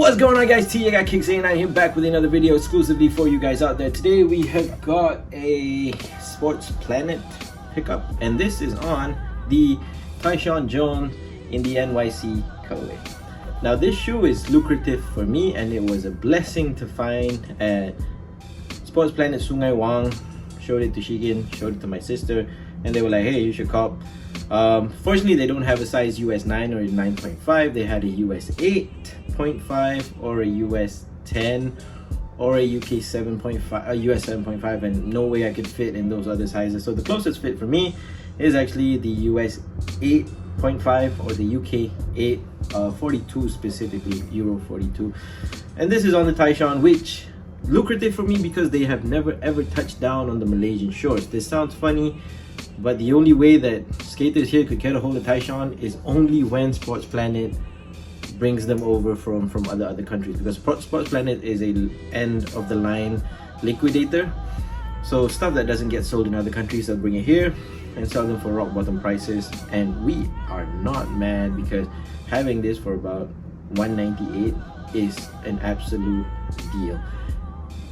What's going on, guys? I got Kick89 here back with another video exclusively for you guys out there. Today we have got a Sports Planet pickup, and this is on the Tyshawn Jones in the NYC colorway. Now this shoe is lucrative for me, and it was a blessing to find at Sports Planet Sungai Wang. Showed it to Shigin, showed it to my sister, and they were like, hey, you should cop. Fortunately, they don't have a size US 9 or a 9.5. They had a US 8.5 or a US 10 or a UK 7.5, a US 7.5, and no way I could fit in those other sizes. So the closest fit for me is actually the US 8.5 or the UK 8, 42 specifically, Euro 42. And this is on the Tyshawn, which lucrative for me because they have never ever touched down on the Malaysian shores. This sounds funny, but the only way that skaters here could get a hold of Tyshawn is only when Sports Planet brings them over from other countries, because Sports Planet is a end of the line liquidator. So stuff that doesn't get sold in other countries, they'll bring it here and sell them for rock bottom prices. And we are not mad, because having this for about 198 is an absolute deal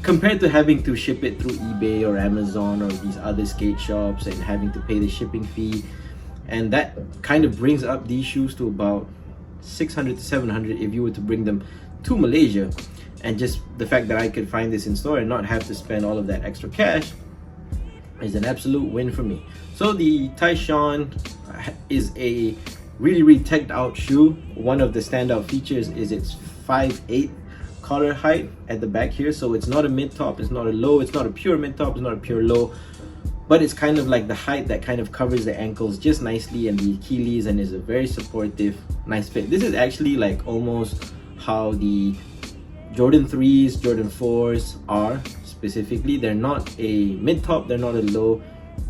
compared to having to ship it through eBay or Amazon or these other skate shops and having to pay the shipping fee. And that kind of brings up these shoes to about 600 to 700 if you were to bring them to Malaysia. And just the fact that I could find this in store and not have to spend all of that extra cash is an absolute win for me. So the Tyshawn is a really teched out shoe. One of the standout features is its 5'8" collar height at the back here. So it's not a mid top, it's not a low, it's not a pure mid top, it's not a pure low, but it's kind of like the height that kind of covers the ankles just nicely and the Achilles, and is a very supportive, nice fit. This is actually like almost how the Jordan 3s, Jordan 4s are specifically. They're not a mid top, they're not a low,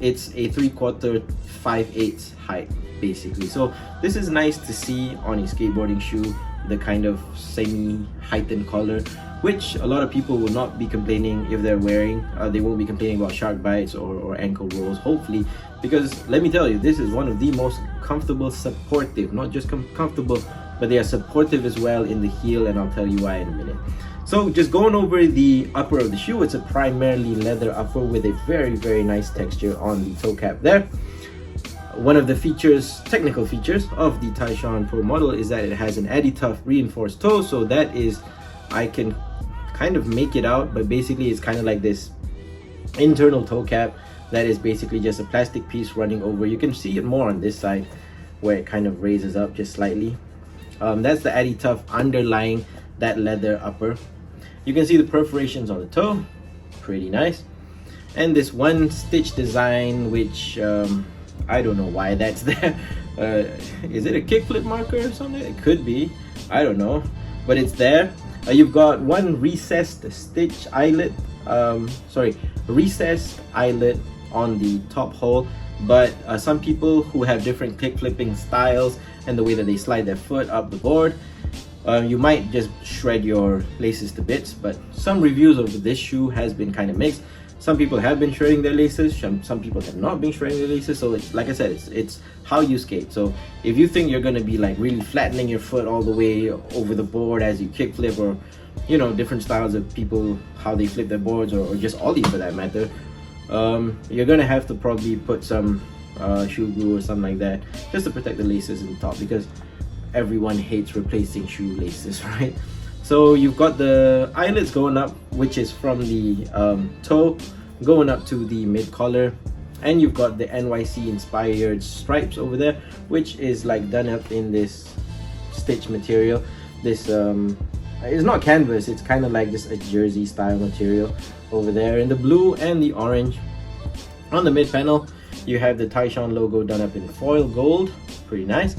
it's a 3/4, 5/8 height basically. So this is nice to see on a skateboarding shoe, the kind of semi-heightened collar, which a lot of people will not be complaining if they're wearing. They won't be complaining about shark bites or ankle rolls, hopefully, because let me tell you, this is one of the most comfortable, supportive, not just comfortable, but they are supportive as well in the heel, and I'll tell you why in a minute. So just going over the upper of the shoe, it's a primarily leather upper with a very nice texture on the toe cap there. One of the features, technical features of the Tyshawn Pro model is that it has an Adidas reinforced toe. So that is, I can kind of make it out, but basically it's kind of like this internal toe cap that is basically just a plastic piece running over. You can see it more on this side where it kind of raises up just slightly. That's the Adidas underlying that leather upper. You can see the perforations on the toe, pretty nice. And this one stitch design, which I don't know why that's there. Is it a kickflip marker or something? It could be, I don't know, but it's there. You've got one recessed stitch eyelet, recessed eyelet on the top hole. But some people who have different kickflipping styles and the way that they slide their foot up the board, you might just shred your laces to bits. But some reviews of this shoe has been kind of mixed. Some people have been shredding their laces, some people have not been shredding their laces. So it's, like I said, it's how you skate. So if you think you're gonna be like really flattening your foot all the way over the board as you kickflip, or you know, different styles of people, how they flip their boards, or just ollies for that matter, you're gonna have to probably put some shoe glue or something like that just to protect the laces in the top, because everyone hates replacing shoe laces, right? So you've got the eyelets going up, which is from the toe going up to the mid collar, and you've got the NYC inspired stripes over there, which is like done up in this stitch material. This it's not canvas, it's kind of like just a jersey style material over there in the blue and the orange. On the mid panel you have the Tyshawn logo done up in foil gold, pretty nice.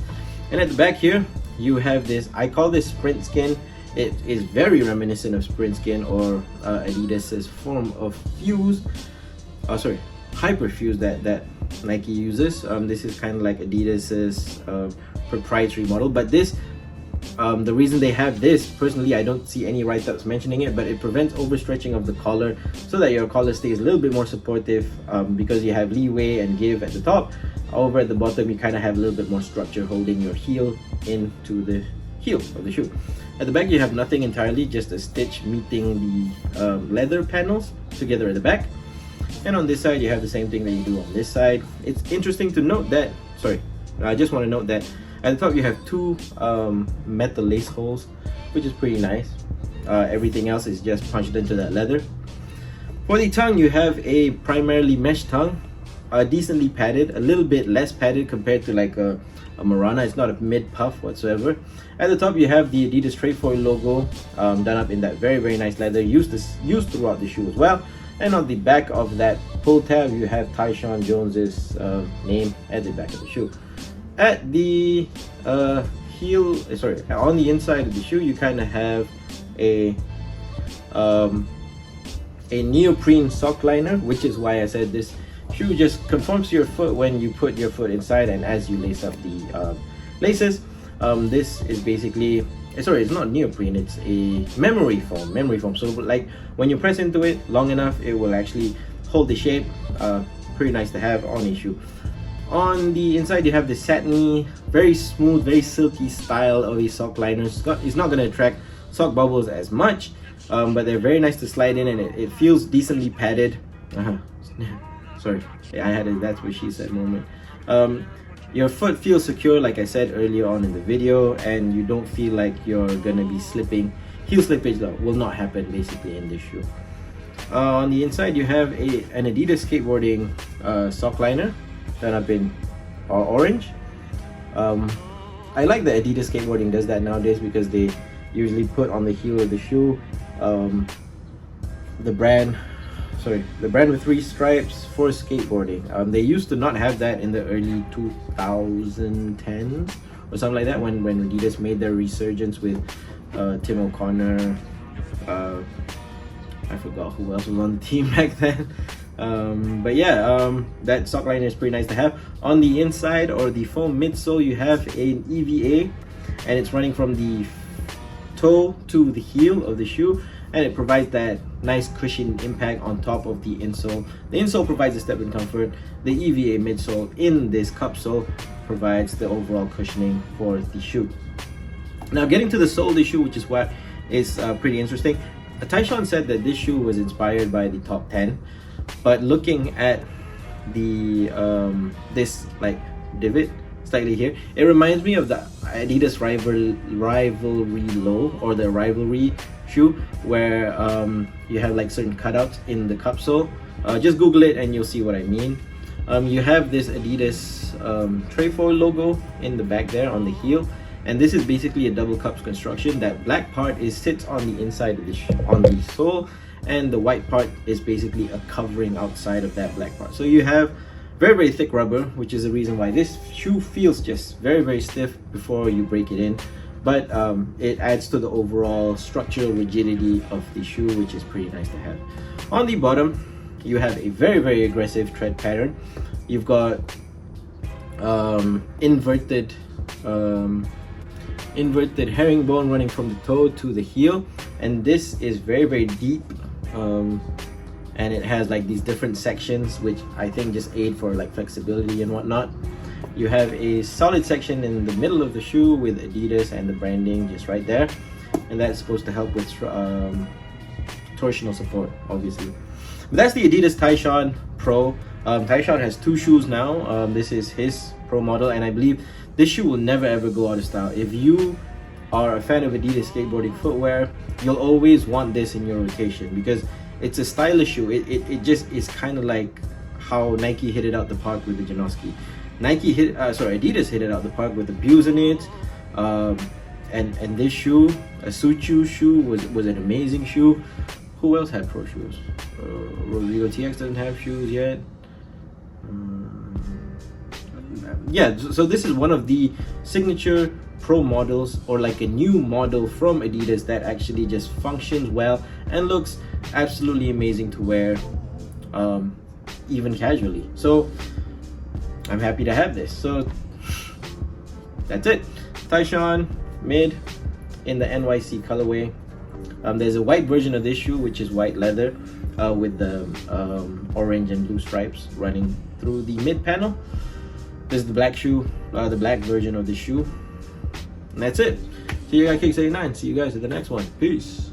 And at the back here you have this, I call this sprint skin. It is very reminiscent of sprint skin, or Adidas's form of fuse, hyper fuse that Nike uses. This is kind of like Adidas's proprietary model, but this the reason they have this, personally I don't see any write-ups mentioning it, but it prevents overstretching of the collar so that your collar stays a little bit more supportive, because you have leeway and give at the top. Over at the bottom you kind of have a little bit more structure holding your heel into the heel of the shoe. At the back you have nothing entirely, just a stitch meeting the leather panels together at the back. And on this side you have the same thing that you do on this side. It's interesting to note that, I just want to note that at the top you have two metal lace holes, which is pretty nice. Everything else is just punched into that leather. For the tongue, you have a primarily mesh tongue, decently padded, a little bit less padded compared to like a Marana. It's not a mid puff whatsoever. At the top you have the Adidas Trefoil logo, done up in that very nice leather, used throughout the shoe as well. And on the back of that pull tab you have Tyshawn Jones's name at the back of the shoe. At the on the inside of the shoe you kind of have a neoprene sock liner, which is why I said this shoe just conforms to your foot when you put your foot inside and as you lace up the laces. This is basically, it's not neoprene, it's a memory foam. So like when you press into it long enough, it will actually hold the shape. Pretty nice to have on a shoe. On the inside you have the satiny, very smooth, very silky style of a sock liner. It's not going to attract sock bubbles as much, but they're very nice to slide in, and it feels decently padded. Sorry, I had a "that's what she said" moment. Your foot feels secure, like I said earlier on in the video, and you don't feel like you're gonna be slipping. Heel slippage though will not happen basically in this shoe. On the inside you have an Adidas skateboarding sock liner done up in orange. I like that Adidas skateboarding does that nowadays, because they usually put on the heel of the shoe the brand with 3 stripes for skateboarding. They used to not have that in the early 2010s or something like that, when Adidas made their resurgence with Tim O'Connor. I forgot who else was on the team back then. But yeah, that sock liner is pretty nice to have. On the inside, or the foam midsole, you have an EVA, and it's running from the toe to the heel of the shoe, and it provides that nice cushion impact on top of the insole. The insole provides a step in comfort. The EVA midsole in this cup sole provides the overall cushioning for the shoe. Now getting to the sole of the shoe, which is what is pretty interesting. Tyshawn said that this shoe was inspired by the top 10, but looking at the this like divot slightly here, it reminds me of the Adidas rivalry low, or the rivalry shoe, where you have like certain cutouts in the cup sole. Just Google it and you'll see what I mean. You have this Adidas Trefoil logo in the back there on the heel, and this is basically a double cups construction. That black part sits on the inside of the on the sole, and the white part is basically a covering outside of that black part. So you have very thick rubber, which is the reason why this shoe feels just very stiff before you break it in, but it adds to the overall structural rigidity of the shoe, which is pretty nice to have. On the bottom you have a very aggressive tread pattern. You've got inverted herringbone running from the toe to the heel, and this is very deep, and it has like these different sections, which I think just aid for like flexibility and whatnot. You have a solid section in the middle of the shoe with Adidas and the branding just right there, and that's supposed to help with torsional support, obviously. But that's the Adidas Tyshawn Pro. Tyshawn has 2 shoes now. This is his Pro model, and I believe this shoe will never ever go out of style. If you are a fan of Adidas skateboarding footwear, you'll always want this in your rotation, because it's a stylish shoe. It just is kind of like how Nike hit it out the park with the Janoski. Adidas hit it out the park with the Buse in it, and this shoe, a Suchu shoe, was an amazing shoe. Who else had Pro shoes? Rodrigo TX doesn't have shoes yet. Yeah, so this is one of the signature Pro models, or like a new model from Adidas that actually just functions well and looks absolutely amazing to wear, even casually. So I'm happy to have this. So that's it. Tyshawn mid in the NYC colorway. There's a white version of this shoe, which is white leather with the orange and blue stripes running through the mid panel. This is the black shoe, the black version of the shoe. And that's it. See you at Kicks 89. See you guys at the next one. Peace.